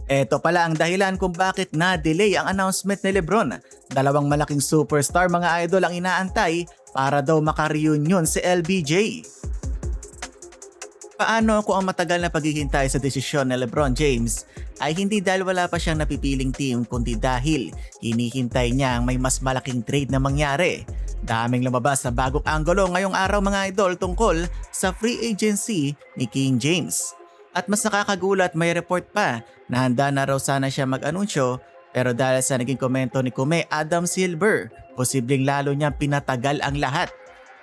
Ito pala ang dahilan kung bakit na-delay ang announcement ni Lebron. Dalawang malaking superstar mga idol ang inaantay para daw maka-reunion si LBJ. Paano kung ang matagal na paghihintay sa desisyon ni LeBron James ay hindi dahil wala pa siyang napipiling team kundi dahil hinihintay niya ang may mas malaking trade na mangyari? Daming lumabas sa bagong anggulo ngayong araw mga idol tungkol sa free agency ni King James. At mas nakakagulat, may report pa na handa na raw sana siya mag-anunsyo, pero dahil sa naging komento ni Kume Adam Silver, posibleng lalo niyang pinatagal ang lahat.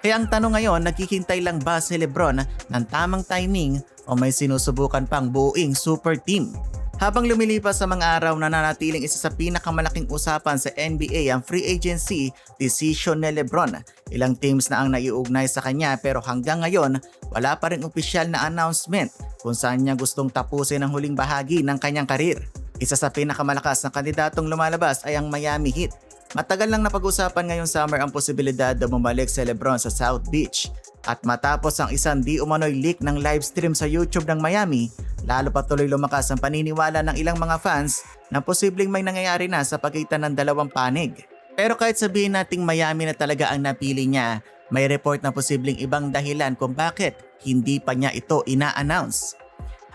Kaya ang tanong ngayon, naghihintay lang ba si Lebron ng tamang timing o may sinusubukan pang buuing super team? Habang lumilipas sa mga araw, nananatiling isa sa pinakamalaking usapan sa NBA ang free agency decision ni Lebron. Ilang teams na ang naiugnay sa kanya pero hanggang ngayon wala pa rin opisyal na announcement kung saan niya gustong tapusin ang huling bahagi ng kanyang karir. Isa sa pinakamalakas na kandidatong lumalabas ay ang Miami Heat. Matagal lang napag-usapan ngayong summer ang posibilidad na bumalik si Lebron sa South Beach. At matapos ang isang di umano'y leak ng livestream sa YouTube ng Miami, lalo pa tuloy lumakas ang paniniwala ng ilang mga fans na posibleng may nangyayari na sa pagitan ng dalawang panig. Pero kahit sabihin nating Miami na talaga ang napili niya, may report na posibleng ibang dahilan kung bakit hindi pa niya ito ina-announce.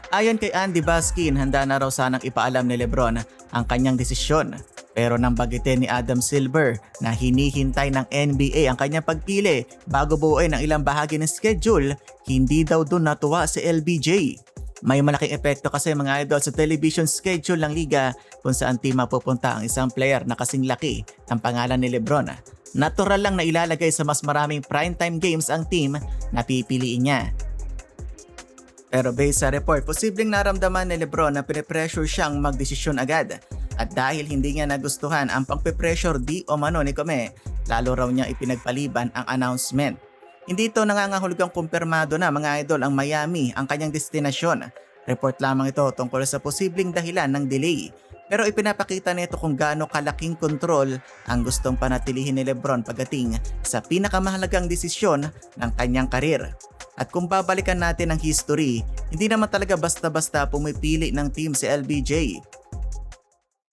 Ayon kay Andy Baskin, handa na raw sanang ipaalam ni Lebron ang kanyang desisyon. Pero nang bagitin ni Adam Silver na hinihintay ng NBA ang kanyang pagpili bago buuin ang ilang bahagi ng schedule, hindi daw dun natuwa si LBJ. May malaking epekto kasi mga idol sa television schedule ng liga kung saan team mapupunta ang isang player na kasing laki ng pangalan ni Lebron. Natural lang na ilalagay sa mas maraming primetime games ang team na pipiliin niya. Pero based sa report, posibleng naramdaman ni Lebron na pinipressure siyang magdesisyon agad. At dahil hindi niya nagustuhan ang pagpe-pressure di o mano ni Kume, lalo raw niya ipinagpaliban ang announcement. Hindi ito nangangahulugang kumpirmado na mga idol ang Miami ang kanyang destinasyon. Report lamang ito tungkol sa posibleng dahilan ng delay. Pero ipinapakita nito kung gaano kalaking kontrol ang gustong panatilihin ni Lebron pagdating sa pinakamahalagang desisyon ng kanyang karir. At kung babalikan natin ang history, hindi naman talaga basta-basta pumipili ng team si LBJ.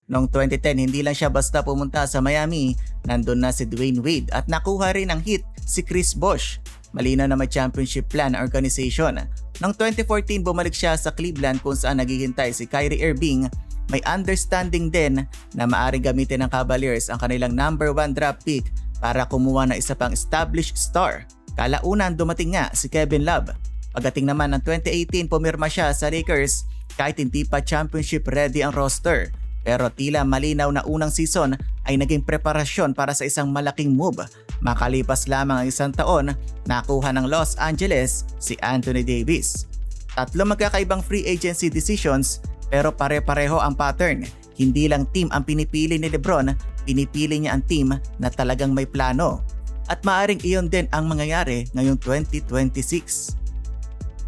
Noong 2010, hindi lang siya basta pumunta sa Miami, nandun na si Dwayne Wade at nakuha rin ng Heat si Chris Bosh. Malinaw na may championship plan na organization. Noong 2014, bumalik siya sa Cleveland kung saan naghihintay si Kyrie Irving. May understanding din na maaaring gamitin ng Cavaliers ang kanilang number 1 draft pick para kumuha na isa pang established star. Kalaunan dumating nga si Kevin Love. Pagdating naman ng 2018, pumirma siya sa Lakers kahit hindi pa championship ready ang roster. Pero tila malinaw na unang season ay naging preparasyon para sa isang malaking move. Makalipas lamang ang isang taon, nakuha ng Los Angeles si Anthony Davis. Tatlo magkakaibang free agency decisions pero pare-pareho ang pattern. Hindi lang team ang pinipili ni Lebron, pinipili niya ang team na talagang may plano. At maaring iyon din ang mangyayari ngayong 2026.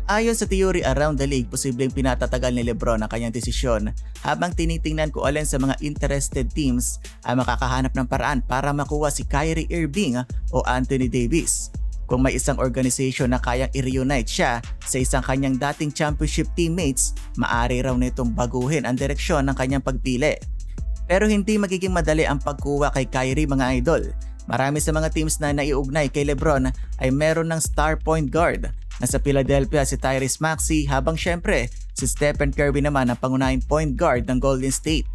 Ayon sa theory around the league, posibleng pinatatagal ni Lebron ang kanyang desisyon habang tinitingnan kung alin sa mga interested teams ay makakahanap ng paraan para makuha si Kyrie Irving o Anthony Davis. Kung may isang organization na kayang i-reunite siya sa isang kanyang dating championship teammates, maaari raw nitong baguhin ang direksyon ng kanyang pagpili. Pero hindi magiging madali ang pagkuha kay Kyrie mga idol. Marami sa mga teams na naiugnay kay Lebron ay meron ng star point guard. Nasa Philadelphia si Tyrese Maxey habang syempre si Stephen Curry naman ang pangunahing point guard ng Golden State.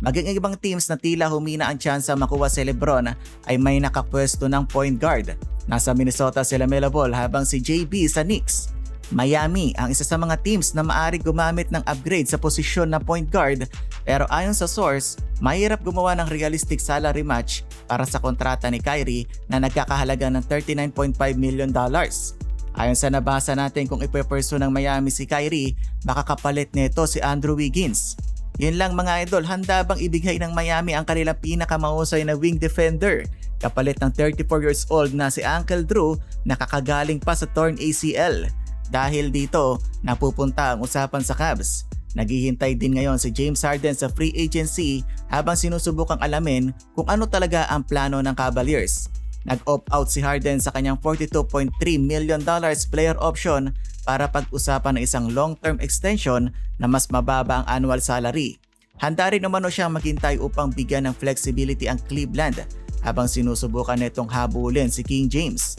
Maging ibang teams na tila humina ang tsansa makuha si Lebron ay may nakapwesto ng point guard. Nasa Minnesota si LaMelo Ball habang si JB sa Knicks. Miami ang isa sa mga teams na maaari gumamit ng upgrade sa posisyon na point guard pero ayon sa source, mahirap gumawa ng realistic salary match para sa kontrata ni Kyrie na nagkakahalaga ng $39.5 million. Ayon sa nabasa natin, kung ipeperso ng Miami si Kyrie, baka kapalit nito si Andrew Wiggins. Yun lang mga idol, handa bang ibigay ng Miami ang kanilang pinakamahusay na wing defender kapalit ng 34 years old na si Uncle Drew na kakagaling pa sa torn ACL? Dahil dito, napupunta ang usapan sa Cavs. Naghihintay din ngayon si James Harden sa free agency habang sinusubukang alamin kung ano talaga ang plano ng Cavaliers. Nag-opt-out si Harden sa kanyang $42.3 million player option para pag-usapan ng isang long-term extension na mas mababa ang annual salary. Handa rin umano siyang maghintay upang bigyan ng flexibility ang Cleveland habang sinusubukan nitong habulin si King James.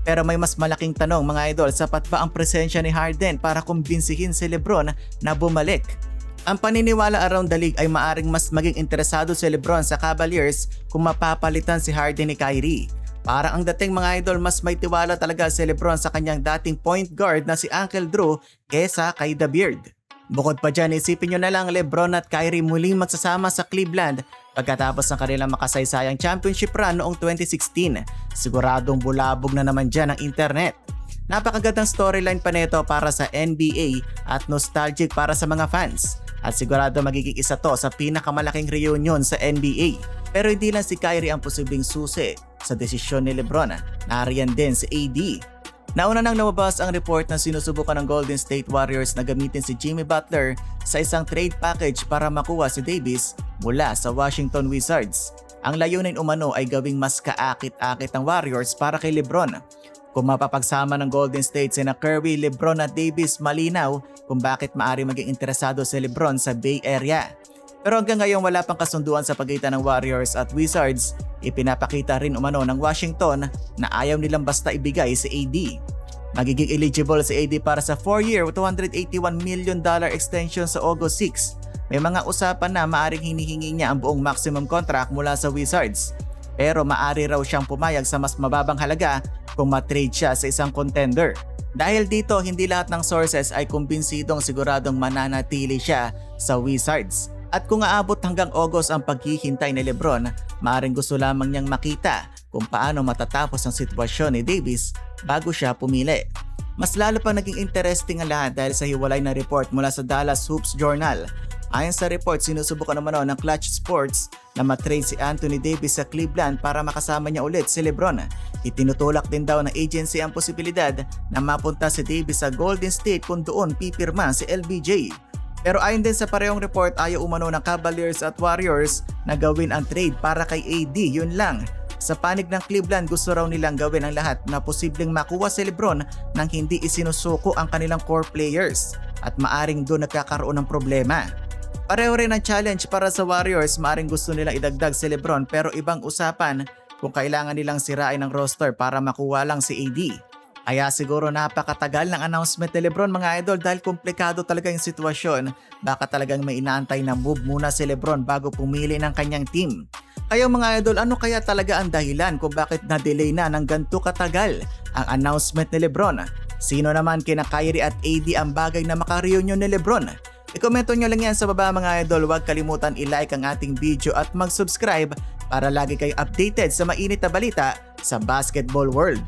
Pero may mas malaking tanong mga idol, sapat ba ang presensya ni Harden para kumbinsihin si LeBron na bumalik? Ang paniniwala around the league ay maaring mas maging interesado si LeBron sa Cavaliers kung mapapalitan si Harden ni Kyrie. Parang ang dating mga idol, mas may tiwala talaga si LeBron sa kanyang dating point guard na si Uncle Drew kesa kay The Beard. Bukod pa dyan, isipin nyo na lang LeBron at Kyrie muling magsasama sa Cleveland pagkatapos ng kanilang makasaysayang championship run noong 2016. Siguradong bulabog na naman dyan ang internet. Napakagandang storyline pa nito para sa NBA at nostalgic para sa mga fans. At sigurado magiging isa to sa pinakamalaking reunion sa NBA. Pero hindi lang si Kyrie ang posibleng susi sa desisyon ni LeBron. Nariyan din si AD. Nauna nang lumabas ang report na sinusubukan ng Golden State Warriors na gamitin si Jimmy Butler sa isang trade package para makuha si Davis mula sa Washington Wizards. Ang layunin umano ay gawing mas kaakit-akit ang Warriors para kay LeBron. Kung mapapagsama ng Golden State sina Curry, LeBron at Davis, malinaw kung bakit maaari maging interesado si LeBron sa Bay Area. Pero hanggang ngayon wala pang kasunduan sa pagitan ng Warriors at Wizards. Ipinapakita rin umano ng Washington na ayaw nilang basta ibigay si AD. Magiging eligible si AD para sa 4-year $281 million extension sa August 6. May mga usapan na maaring hinihingi niya ang buong maximum contract mula sa Wizards. Pero maaari raw siyang pumayag sa mas mababang halaga kung matrade siya sa isang contender. Dahil dito, hindi lahat ng sources ay kumbinsidong siguradong mananatili siya sa Wizards. At kung aabot hanggang August ang paghihintay ni LeBron, maaaring gusto lamang niyang makita kung paano matatapos ang sitwasyon ni Davis bago siya pumili. Mas lalo pa naging interesting ang lahat dahil sa hiwalay na report mula sa Dallas Hoops Journal. Ayon sa report, sinusubukan naman ng Clutch Sports na matrade si Anthony Davis sa Cleveland para makasama niya ulit si LeBron. Itinutulak din daw ng agency ang posibilidad na mapunta si Davis sa Golden State kung doon pipirma si LBJ. Pero ayon din sa parehong report, ayaw umano ng Cavaliers at Warriors na gawin ang trade para kay AD, yun lang. Sa panig ng Cleveland, gusto raw nilang gawin ang lahat na posibleng makuha si LeBron nang hindi isinusuko ang kanilang core players at maaring doon nagkakaroon ng problema. Pareho rin ang challenge para sa Warriors, maaring gusto nilang idagdag si LeBron pero ibang usapan kung kailangan nilang sirain ang roster para makuha lang si AD. Kaya siguro napakatagal ng announcement ni LeBron mga idol dahil komplikado talaga yung sitwasyon. Baka talagang may inaantay na move muna si LeBron bago pumili ng kanyang team. Kaya mga idol, ano kaya talaga ang dahilan kung bakit na-delay na ng ganito katagal ang announcement ni LeBron? Sino naman kina Kyrie at AD ang bagay na makareunion ni LeBron? I-komento nyo lang yan sa baba mga idol. Huwag kalimutan i-like ang ating video at mag-subscribe para lagi kayo updated sa mainit na balita sa basketball world.